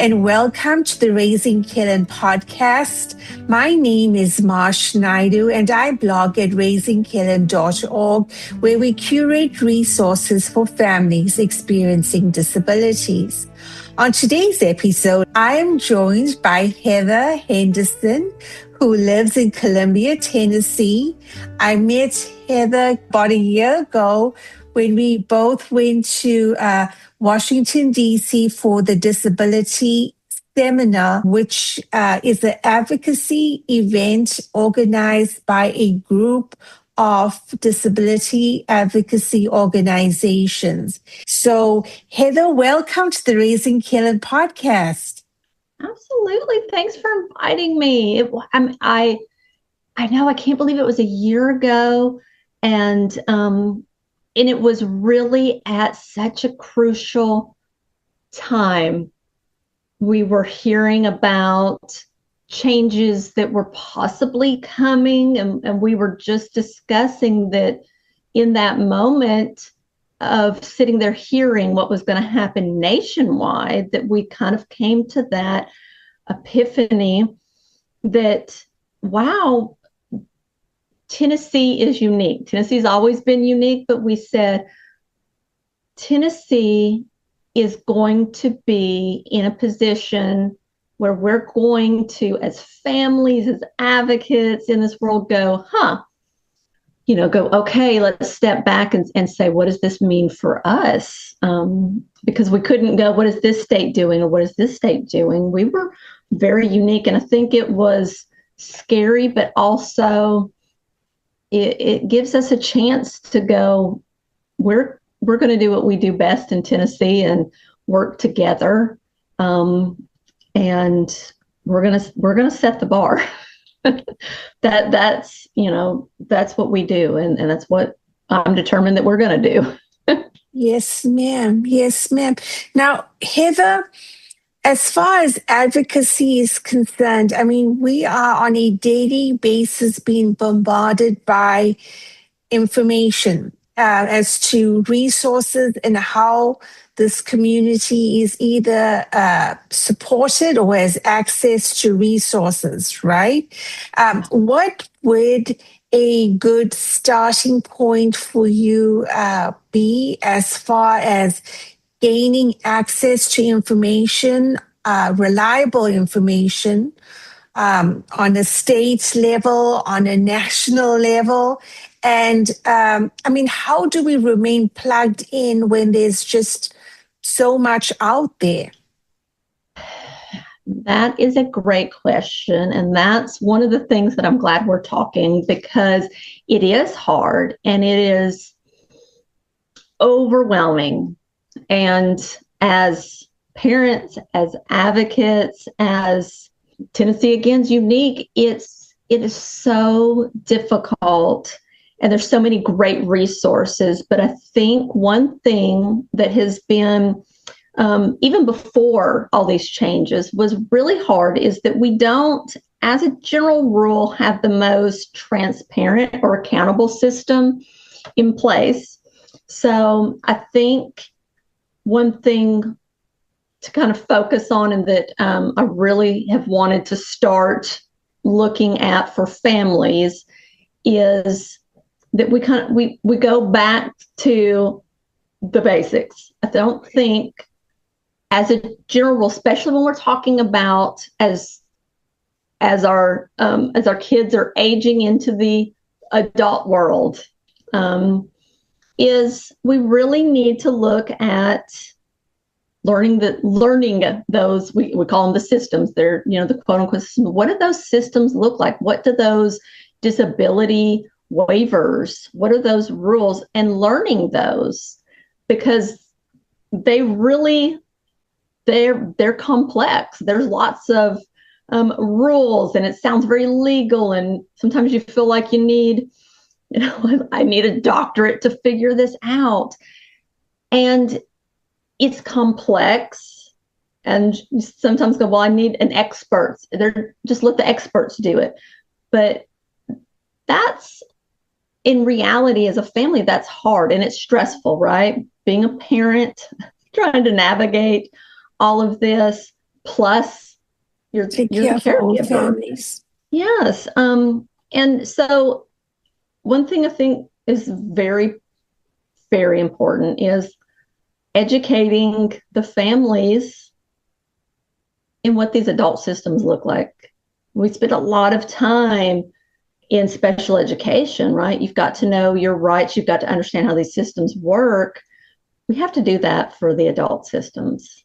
and welcome to the Raising Kitten podcast. My name is Marsh Naidu, and I blog at raisingkitten.org, where we curate resources for families experiencing disabilities. On today's episode, I am joined by Heather Henderson, who lives in Columbia, Tennessee. I met Heather about a year ago when we both went to Washington, D.C. for the Disability Seminar, which is an advocacy event organized by a group of disability advocacy organizations. So, Heather, welcome to the Raising Kitten podcast. Absolutely. Thanks for inviting me. I know, I can't believe it was a year ago, and it was really at such a crucial time. We were hearing about changes that were possibly coming, and we were just discussing that in that moment of sitting there hearing what was going to happen nationwide, that we kind of came to that epiphany that, wow, Tennessee is unique. Tennessee's always been unique, but we said Tennessee is going to be in a position where we're going to, as families, as advocates in this world, go, okay, let's step back and say, what does this mean for us? Because we couldn't go, what is this state doing, or what is this state doing? We were very unique, and I think it was scary, but also it gives us a chance to go, we're going to do what we do best in Tennessee and work together, and we're going to set the bar. That's what we do, and that's what I'm determined that we're going to do. Yes, ma'am. Yes, ma'am. Now, Heather, as far as advocacy is concerned, I mean, we are on a daily basis being bombarded by information as to resources and how this community is either supported or has access to resources, right? What would a good starting point for you be as far as gaining access to information, reliable information, on a state level, on a national level? And how do we remain plugged in when there's just so much out there? That is a great question. And that's one of the things that I'm glad we're talking, because it is hard and it is overwhelming. And as parents, as advocates, as Tennessee again is unique, it is so difficult, and there's so many great resources. But I think one thing that has been, even before all these changes, was really hard is that we don't, as a general rule, have the most transparent or accountable system in place. So I think one thing to kind of focus on, and that I really have wanted to start looking at for families, is that we go back to the basics. I don't think, as a general rule, especially when we're talking about as our kids are aging into the adult world, is we really need to look at learning those, we call them the systems. They're, the quote unquote systems. What do those systems look like? What do those disability waivers, what are those rules? And learning those, because they're complex. There's lots of rules, and it sounds very legal. And sometimes you feel like you need, I need a doctorate to figure this out. And it's complex. And you sometimes go, well, I need an expert. Just let the experts do it. But that's, in reality, as a family, that's hard and it's stressful, right? Being a parent, trying to navigate all of this. plus Take you're the care of our own caregiver. families. Yes. And so one thing I think is very, very important is educating the families in what these adult systems look like. We spend a lot of time in special education, right? You've got to know your rights. You've got to understand how these systems work. We have to do that for the adult systems.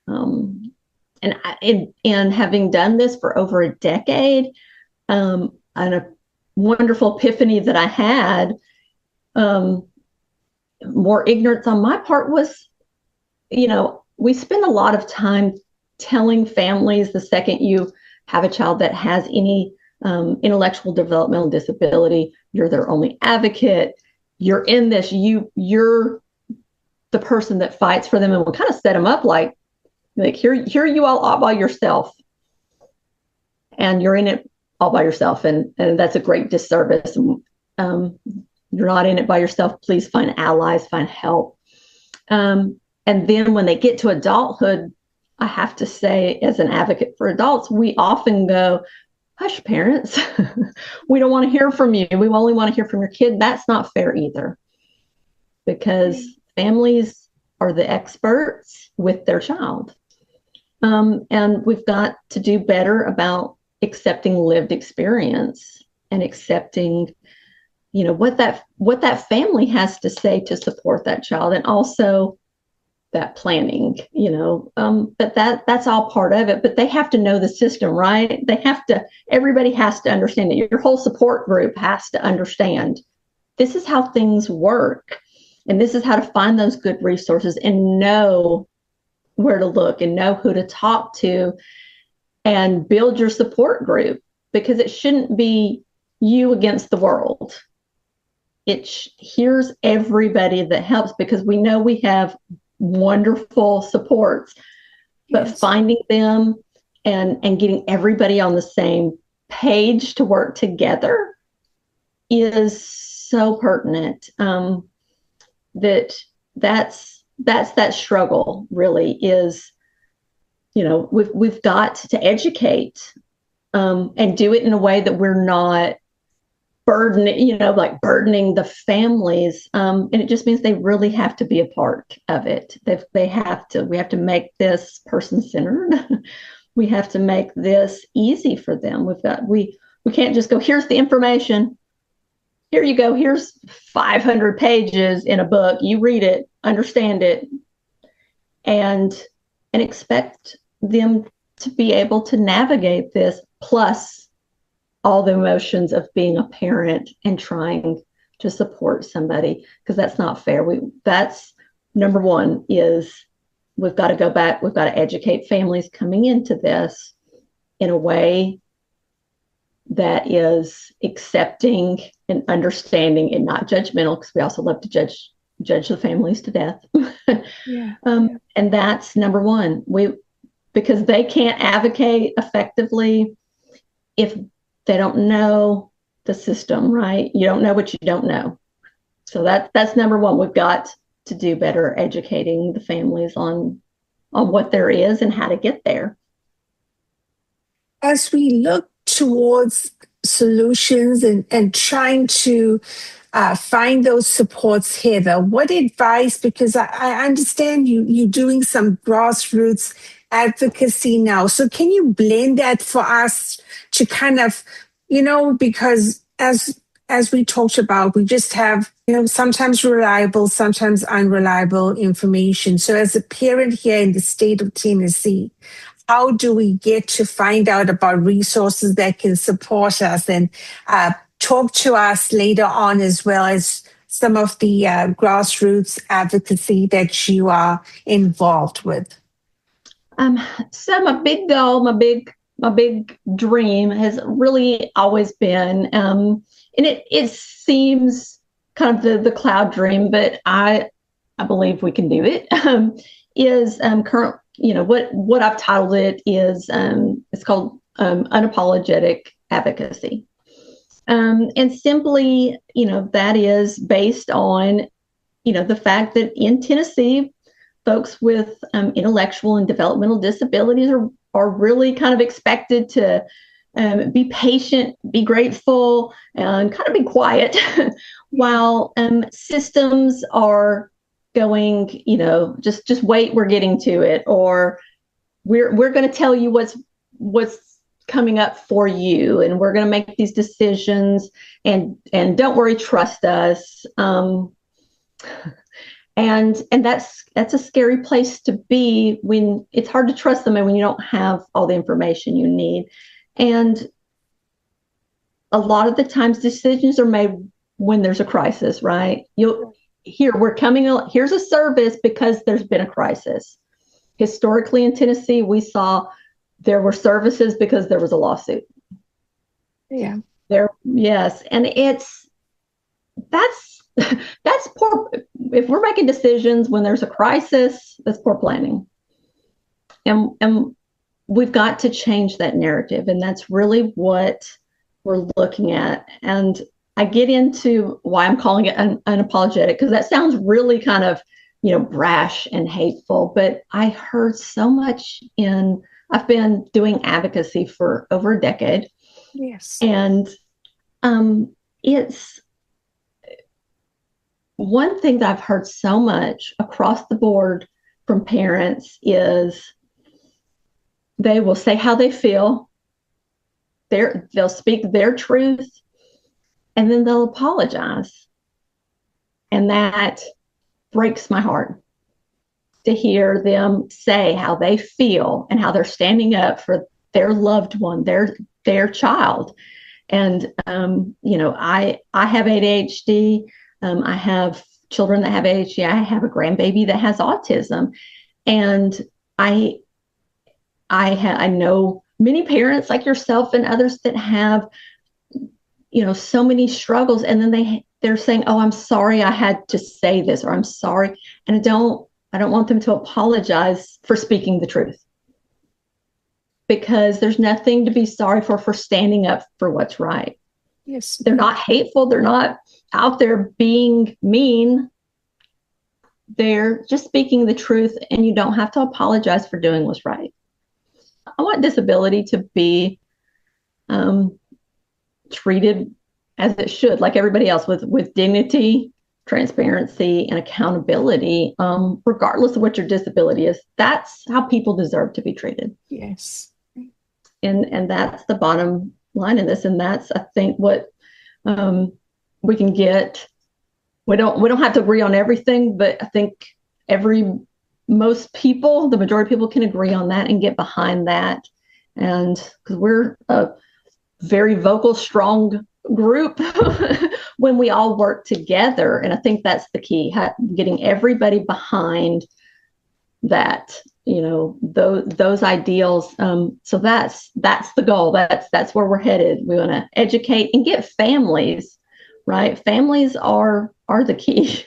And having done this for over a decade, and a wonderful epiphany that I had, more ignorance on my part was, we spend a lot of time telling families the second you have a child that has any intellectual developmental disability, you're their only advocate, you're in this, you're the person that fights for them, and we'll kind of set them up like here you all by yourself, and you're in it all by yourself, and that's a great disservice. You're not in it by yourself. Please find allies, find help. And then when they get to adulthood, I have to say, as an advocate for adults, we often go, hush, parents. We don't want to hear from you. We only want to hear from your kid. That's not fair either, because families are the experts with their child. And we've got to do better about accepting lived experience and accepting, what that family has to say to support that child, and also that planning, but that's all part of it. But they have to know the system, right? Everybody has to understand it. Your whole support group has to understand this is how things work, and this is how to find those good resources and know where to look and know who to talk to, and build your support group, because it shouldn't be you against the world. Here's everybody that helps, because we know we have wonderful supports, but yes, finding them and getting everybody on the same page to work together is so pertinent. That's that struggle really is, we've got to educate and do it in a way that we're not burdening the families. And it just means they really have to be a part of it. We have to make this person-centered. We have to make this easy for them. We can't just go, here's the information. Here you go. Here's 500 pages in a book. You read it, understand it, and expect them to be able to navigate this, plus all the emotions of being a parent and trying to support somebody, because that's not fair. That's number one, is we've got to go back. We've got to educate families coming into this in a way that is accepting and understanding and not judgmental, because we also love to judge the families to death. Yeah. And that's number one. Because they can't advocate effectively if they don't know the system, right? You don't know what you don't know. So that's number one. We've got to do better educating the families on what there is and how to get there. As we look towards solutions and trying to find those supports, Heather, what advice, because I understand you doing some grassroots advocacy now. So can you blend that for us to kind of, because as we talked about, we just have, sometimes reliable, sometimes unreliable information. So as a parent here in the state of Tennessee, how do we get to find out about resources that can support us and talk to us later on, as well as some of the grassroots advocacy that you are involved with? So my big goal, my big dream has really always been, and it seems kind of the cloud dream, but I believe we can do it. Is current, what I've titled it is, it's called Unapologetic Advocacy, and simply, that is based on, the fact that in Tennessee folks with intellectual and developmental disabilities are really kind of expected to be patient, be grateful, and kind of be quiet, while systems are going, just wait, we're getting to it, or we're going to tell you what's coming up for you, and we're going to make these decisions, and don't worry, trust us. And that's a scary place to be, when it's hard to trust them and when you don't have all the information you need. And a lot of the times decisions are made when there's a crisis, right? Here's a service because there's been a crisis. Historically in Tennessee, we saw there were services because there was a lawsuit. Yeah. Yes. And that's poor. If we're making decisions when there's a crisis, that's poor planning. And we've got to change that narrative. And that's really what we're looking at. And I get into why I'm calling it unapologetic, because that sounds really kind of, brash and hateful. But I heard so much I've been doing advocacy for over a decade. Yes. And it's one thing that I've heard so much across the board from parents is they will say how they feel. They'll speak their truth, and then they'll apologize. And that breaks my heart to hear them say how they feel and how they're standing up for their loved one, their child. And, I have ADHD. I have children that have ADHD. I have a grandbaby that has autism. And I know many parents like yourself and others that have, so many struggles. And then they're saying, oh, I'm sorry I had to say this, or I'm sorry. And I don't want them to apologize for speaking the truth, because there's nothing to be sorry for standing up for what's right. Yes. They're not hateful. They're not out there being mean. They're just speaking the truth, and you don't have to apologize for doing what's right. I want disability to be treated as it should, like everybody else, with dignity, transparency, and accountability, regardless of what your disability is. That's how people deserve to be treated. Yes. And that's the bottom line in this. And that's, I think, what we can get. We don't have to agree on everything, but I think most people, the majority of people, can agree on that and get behind that. And because we're a very vocal, strong group when we all work together. And I think that's the key, getting everybody behind that, those ideals. So that's the goal. That's where we're headed. We want to educate and get families, right? Families are the key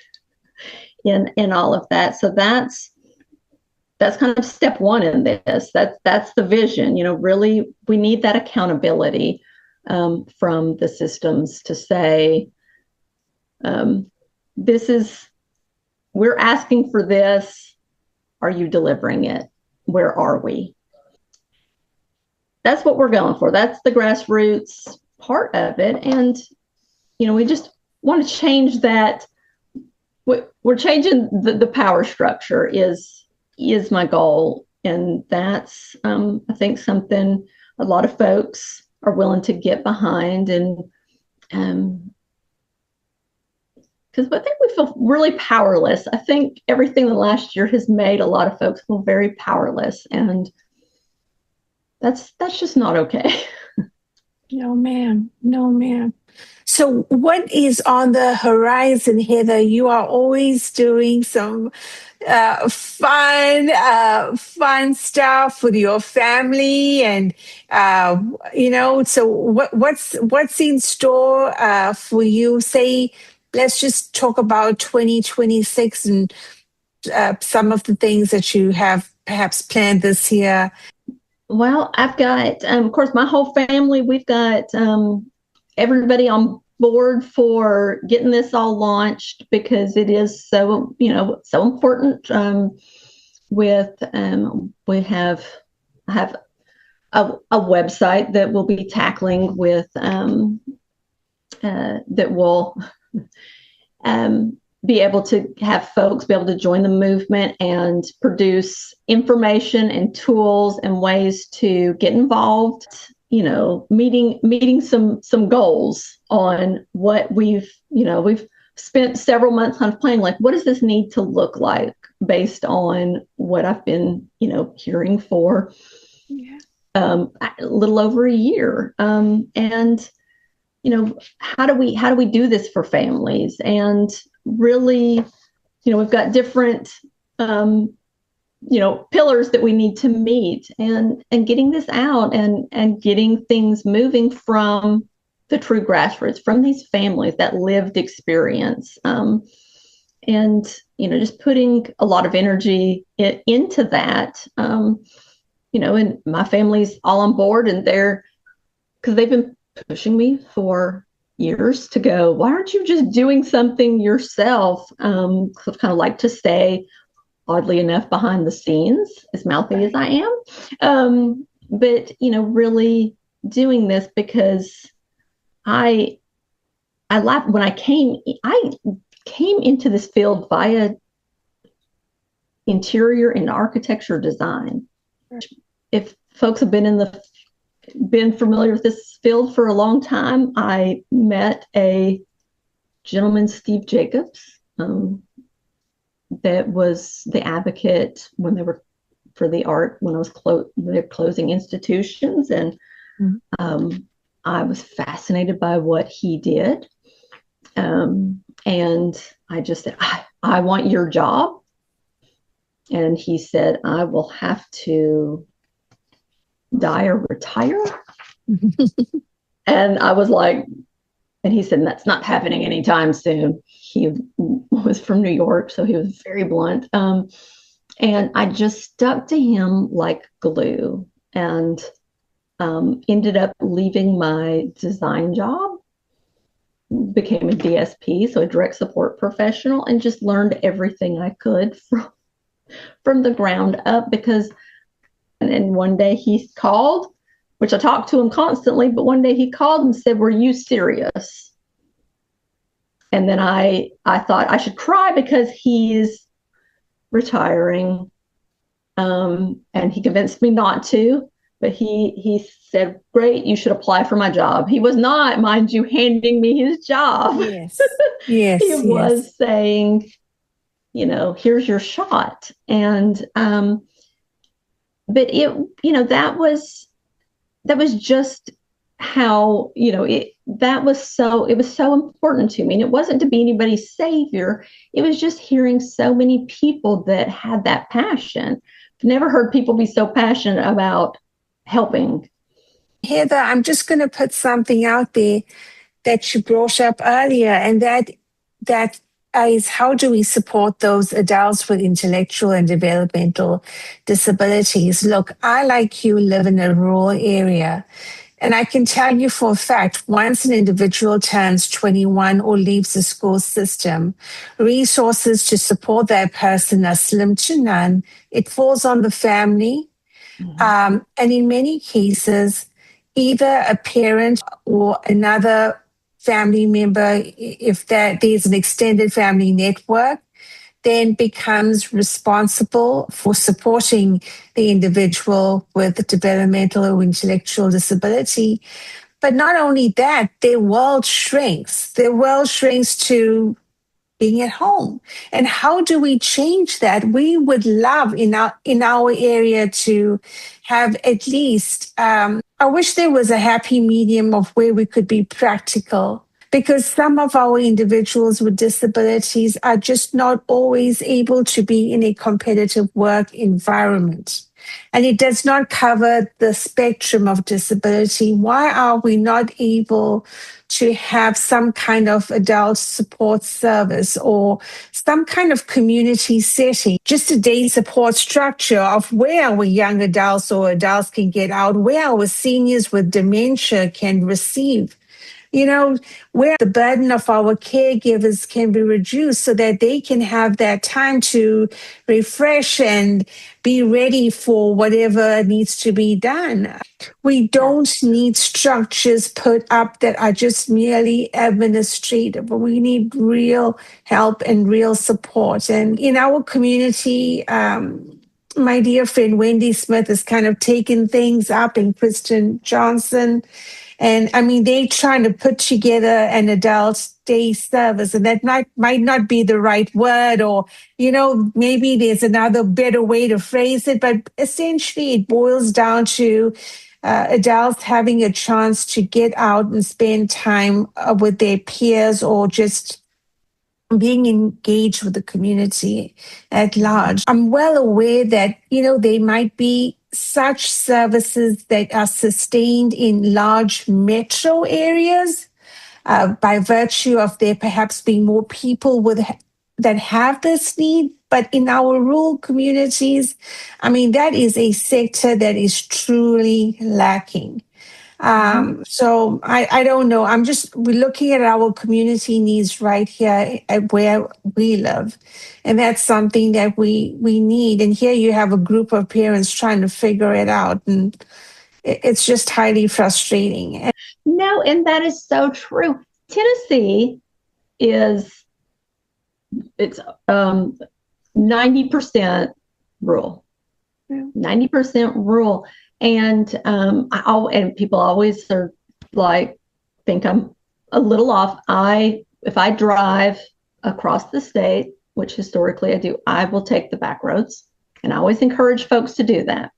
in all of that. So that's kind of step one in this. That's the vision. Really, we need that accountability from the systems to say, we're asking for this. Are you delivering it? Where are we? That's what we're going for. That's the grassroots part of it. And, we just want to change that. We're changing the power structure is my goal. And that's, I think, something a lot of folks are willing to get behind. And because I think we feel really powerless. I think everything the last year has made a lot of folks feel very powerless. And that's just not okay. No, ma'am. No, ma'am. So what is on the horizon, Heather? You are always doing some fun stuff with your family, and so what's in store for you? Say, let's just talk about 2026 and some of the things that you have perhaps planned this year. Well, I've got, of course, my whole family. We've got everybody on board for getting this all launched, because it is so important. with, I have a website that we'll be tackling with, that will be able to have folks be able to join the movement and produce information and tools and ways to get involved, meeting some goals on what we've spent several months kind of planning, like, what does this need to look like based on what I've been, hearing for a little over a year. And, how do we do this for families? And really, we've got different, pillars that we need to meet, and getting this out and getting things moving from the true grassroots, from these families, that lived experience. And, just putting a lot of energy into that, and my family's all on board, and because they've been pushing me for years to go, why aren't you just doing something yourself? I've kind of like to stay, oddly enough, behind the scenes, as mouthy as I am. But, really doing this because I laughed when I came into this field via interior and architecture design. If folks have been familiar with this field for a long time, I met a gentleman, Steve Jacobs, that was the advocate when they were for the art, when I was they're closing institutions, and I was fascinated by what he did, and I just said, I want your job. And he said, I will have to die or retire. And I was like, and he said, that's not happening anytime soon. He was from New York, so he was very blunt. And I just stuck to him like glue, and ended up leaving my design job, became a DSP, so a direct support professional, and just learned everything I could from the ground up. And one day he called, which I talked to him constantly, but one day he called and said, were you serious? And then I thought I should cry because he's retiring. And he convinced me not to, but he said, great, you should apply for my job. He was not, mind you, handing me his job. Yes. Yes. He was saying, here's your shot. And, but that was just how, it was so important to me. And it wasn't to be anybody's savior. It was just hearing so many people that had that passion. I've never heard people be so passionate about helping. Heather, I'm just going to put something out there that you brought up earlier, and that is, how do we support those adults with intellectual and developmental disabilities? Look, I, like you, live in a rural area, and I can tell you for a fact, once an individual turns 21 or leaves the school system, resources to support that person are slim to none. It falls on the family. And in many cases, either a parent or another family member, if there's an extended family network, then becomes responsible for supporting the individual with developmental or intellectual disability. But not only that, their world shrinks. Their world shrinks to being at home. And how do we change that? We would love in our area to have at least, I wish there was a happy medium of where we could be practical, because some of our individuals with disabilities are just not always able to be in a competitive work environment. And it does not cover the spectrum of disability. Why are we not able to have some kind of adult support service or some kind of community setting, just a day support structure of where our young adults or adults can get out, where our seniors with dementia can receive where the burden of our caregivers can be reduced so that they can have that time to refresh and be ready for whatever needs to be done. We don't need structures put up that are just merely administrative, but we need real help and real support. And in our community, my dear friend Wendy Smith has kind of taken things up, and Kristen Johnson. And I mean, they're trying to put together an adult day service, and that might not be the right word, or, maybe there's another better way to phrase it. But essentially, it boils down to adults having a chance to get out and spend time with their peers, or just being engaged with the community at large. I'm well aware that, there might be such services that are sustained in large metro areas by virtue of there perhaps being more people that have this need. But in our rural communities, I mean, that is a sector that is truly lacking. So I don't know. We're looking at our community needs right here at where we live. And that's something that we need. And here you have a group of parents trying to figure it out. And it's just highly frustrating. No, and that is so true. Tennessee it's 90% rural. Yeah. 90% rural. And and people always are like, think I'm a little off. If I drive across the state, which historically I do, I will take the back roads. And I always encourage folks to do that,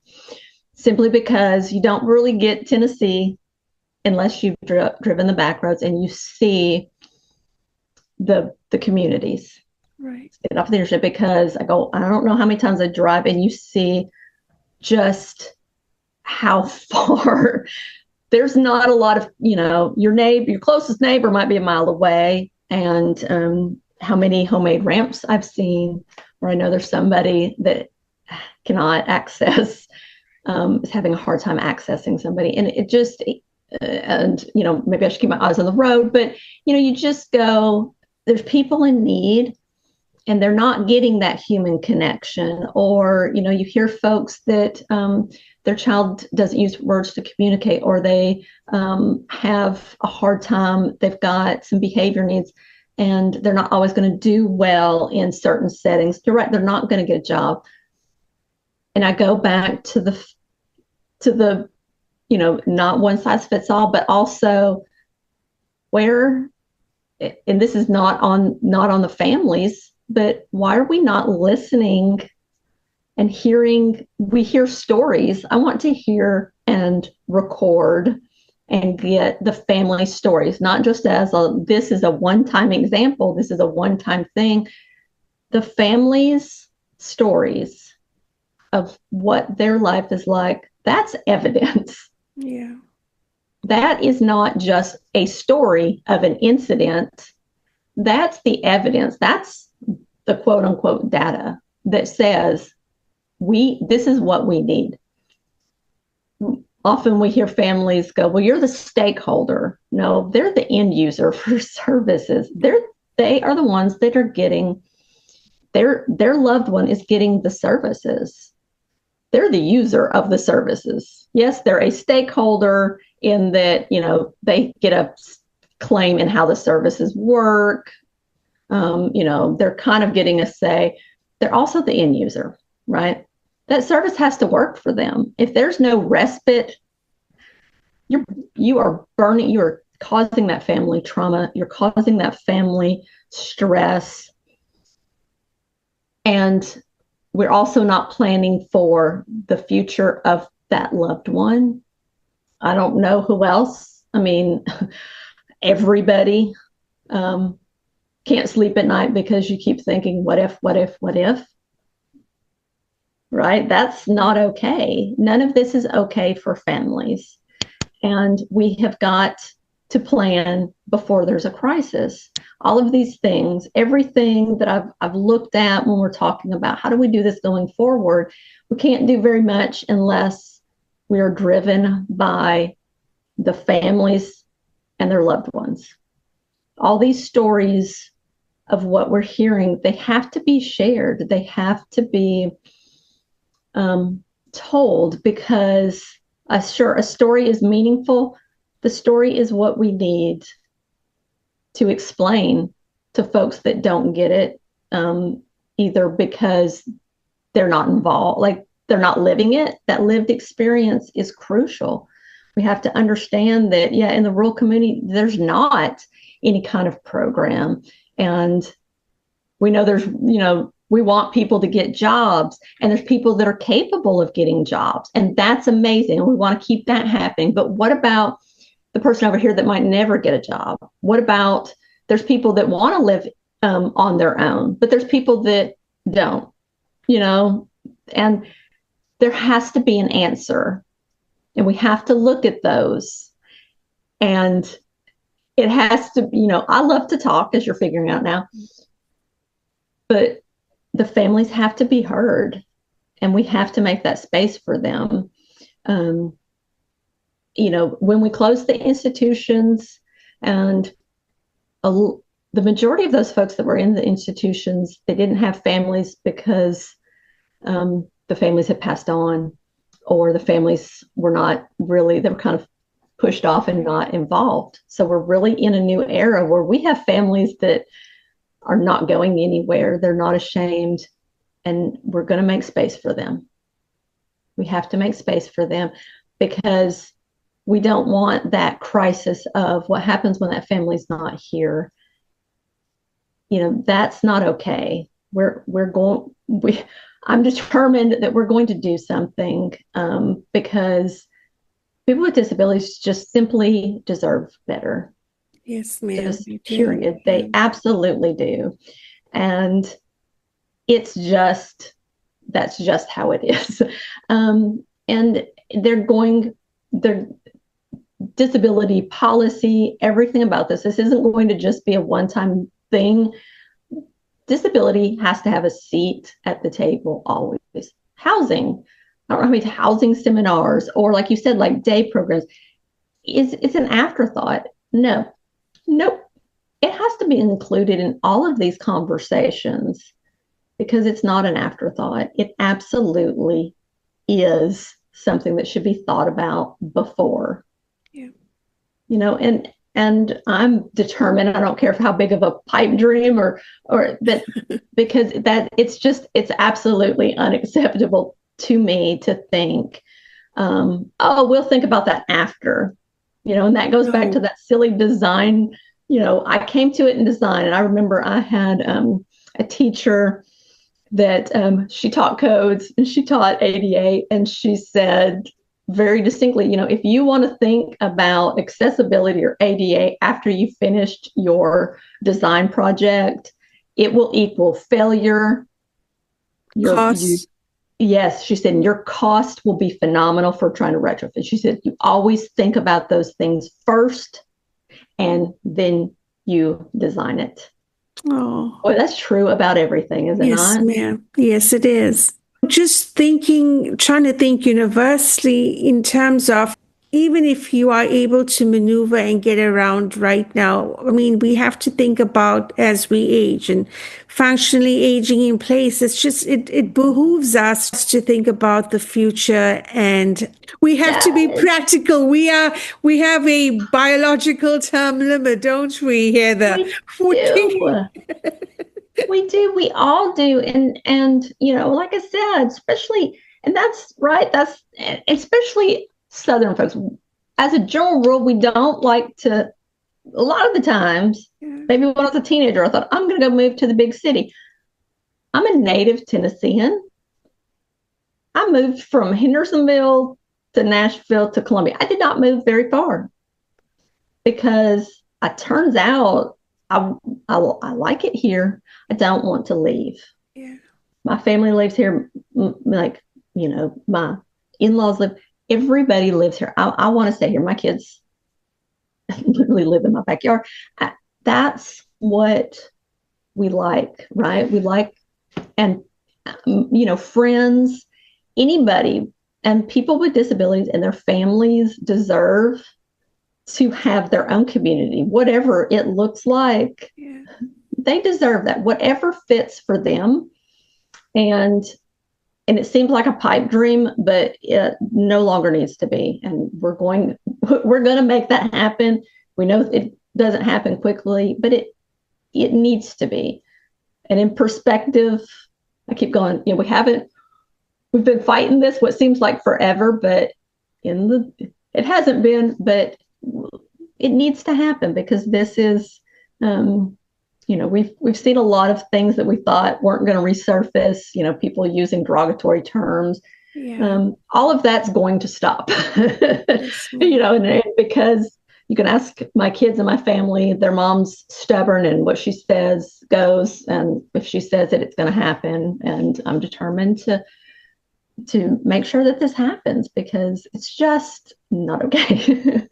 simply because you don't really get Tennessee unless you've driven the back roads and you see the communities. Right. Get off the interstate, because I don't know how many times I drive and you see just how far there's not a lot of, your closest neighbor might be a mile away, and how many homemade ramps I've seen where I know there's somebody that cannot access, is having a hard time accessing somebody. And it just, maybe I should keep my eyes on the road, but, you just go, there's people in need and they're not getting that human connection. Or, you hear folks that their child doesn't use words to communicate, or they have a hard time, they've got some behavior needs, and they're not always going to do well in certain settings. You're right, they're not going to get a job. And I go back to the not one size fits all, but also where, and this is not on the families, but why are we not listening and hearing? We hear stories. I want to hear and record and get the family stories, not just as this is a one-time example, this is a one-time thing. The families' stories of what their life is like, that's evidence. Yeah. That is not just a story of an incident. That's the evidence. That's the quote unquote data that says this is what we need. Often we hear families go, well, you're the stakeholder. No, they're the end user for services. They are the ones that are getting, their loved one is getting the services. They're the user of the services. Yes, they're a stakeholder in that, they get a claim in how the services work. They're kind of getting a say. They're also the end user, right? That service has to work for them. If there's no respite, you are burning, you are causing that family trauma, you're causing that family stress. And we're also not planning for the future of that loved one. I don't know who else. I mean, everybody can't sleep at night because you keep thinking, what if? Right? That's not okay. None of this is okay for families. And we have got to plan before there's a crisis. All of these things, everything that I've looked at when we're talking about how do we do this going forward, we can't do very much unless we are driven by the families and their loved ones. All these stories of what we're hearing, they have to be shared. They have to be told, because a story is meaningful. The story is what we need to explain to folks that don't get it, either because they're not involved, like they're not living it. That lived experience is crucial. We have to understand that, in the rural community, there's not any kind of program. And we know we want people to get jobs, and there's people that are capable of getting jobs. And that's amazing. We want to keep that happening. But what about the person over here that might never get a job? What about there's people that want to live on their own, but there's people that don't, and there has to be an answer. And we have to look at those. And it has to, I love to talk, as you're figuring out now, but the families have to be heard, and we have to make that space for them. When we close the institutions, and the majority of those folks that were in the institutions, they didn't have families because the families had passed on, or the families were not really, they were kind of pushed off and not involved. So we're really in a new era where we have families that are not going anywhere. They're not ashamed, and we're going to make space for them. We have to make space for them, because we don't want that crisis of what happens when that family's not here. That's not okay. I'm determined that we're going to do something, because people with disabilities just simply deserve better. Yes, ma'am. Just period. They absolutely do. And that's just how it is. And their disability policy, everything about this isn't going to just be a one-time thing. Disability has to have a seat at the table always. Housing, I don't know how many housing seminars, or like you said, like day programs, it's an afterthought. Nope. It has to be included in all of these conversations, because it's not an afterthought. It absolutely is something that should be thought about before. Yeah. And I'm determined. I don't care how big of a pipe dream or that, because it's absolutely unacceptable to me to think, we'll think about that after, and that goes back to that silly design. I came to it in design, and I remember I had a teacher that she taught codes, and she taught ADA, and she said very distinctly, if you want to think about accessibility or ADA after you finished your design project, it will equal failure. Yes, she said, your cost will be phenomenal for trying to retrofit. She said, you always think about those things first, and then you design it. Oh, Boy, that's true about everything, is it not? Yes, ma'am. Yes, it is. Just trying to think universally in terms of, even if you are able to maneuver and get around right now, I mean, we have to think about as we age and functionally aging in place. It's just, it behooves us to think about the future, and we have to be practical. We have a biological term limit, don't we, Heather? We do. We do. We all do. And like I said, especially, and that's right, that's especially Southern folks. As a general rule, we don't like to, a lot of the times, maybe when I was a teenager, I thought, I'm going to go move to the big city. I'm a native Tennessean. I moved from Hendersonville to Nashville to Columbia. I did not move very far, because it turns out I like it here. I don't want to leave. Yeah. My family lives here. My in-laws live. Everybody lives here. I want to stay here. My kids literally live in my backyard. That's what we like, right? We like, and friends, anybody, and people with disabilities and their families deserve to have their own community, whatever it looks like. Yeah. They deserve that, whatever fits for them. And it seems like a pipe dream, but it no longer needs to be. And we're going to make that happen. We know it doesn't happen quickly, but it needs to be. And in perspective, I keep going, we've been fighting this what seems like forever, but it hasn't been, but it needs to happen, because this is, we've seen a lot of things that we thought weren't going to resurface, people using derogatory terms. Yeah. All of that's going to stop, Yes, and because you can ask my kids and my family, their mom's stubborn, and what she says goes. And if she says it, it's going to happen. And I'm determined to make sure that this happens, because it's just not okay.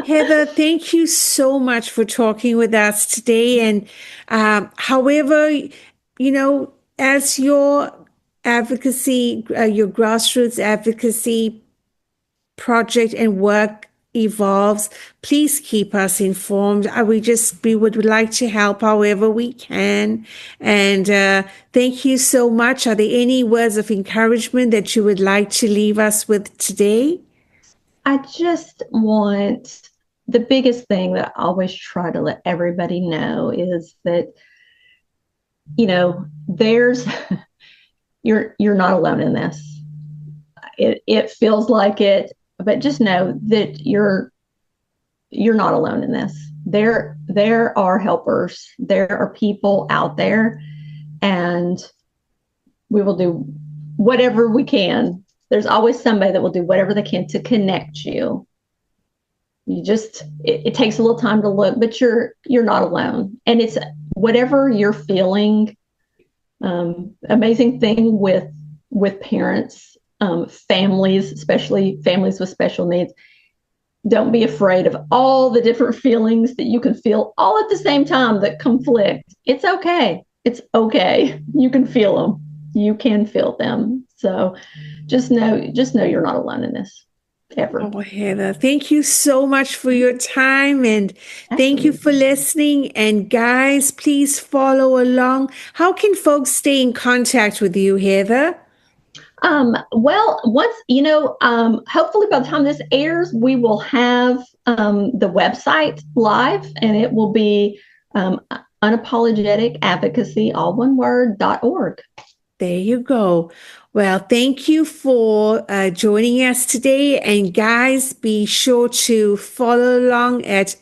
Heather, thank you so much for talking with us today. And however, as your advocacy, your grassroots advocacy project and work evolves, please keep us informed. We would like to help however we can. And thank you so much. Are there any words of encouragement that you would like to leave us with today? I just want, the biggest thing that I always try to let everybody know is that, there's, you're not alone in this. It feels like it, but just know that you're not alone in this. There are helpers. There are people out there, and we will do whatever we can. There's always somebody that will do whatever they can to connect you. It takes a little time to look, but you're not alone. And it's whatever you're feeling. Amazing thing with parents, families, especially families with special needs. Don't be afraid of all the different feelings that you can feel all at the same time that conflict. It's okay. It's okay. You can feel them. You can feel them. So just know you're not alone in this, ever. Oh, Heather, thank you so much for your time, and thank you for listening. And guys, please follow along. How can folks stay in contact with you, Heather? Well, once, hopefully by the time this airs, we will have the website live, and it will be Unapologetic Advocacy, all one word, .org. There you go. Well, thank you for joining us today. And guys, be sure to follow along at,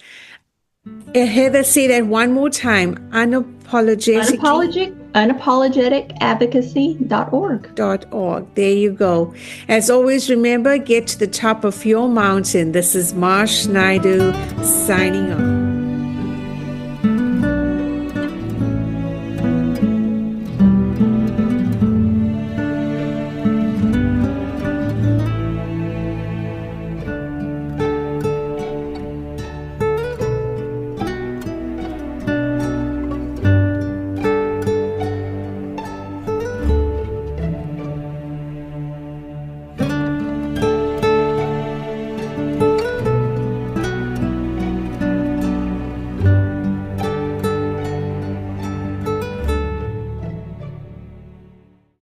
Heather, say that one more time, Unapologeticadvocacy.org. There you go. As always, remember, get to the top of your mountain. This is Marsh Naidu signing off.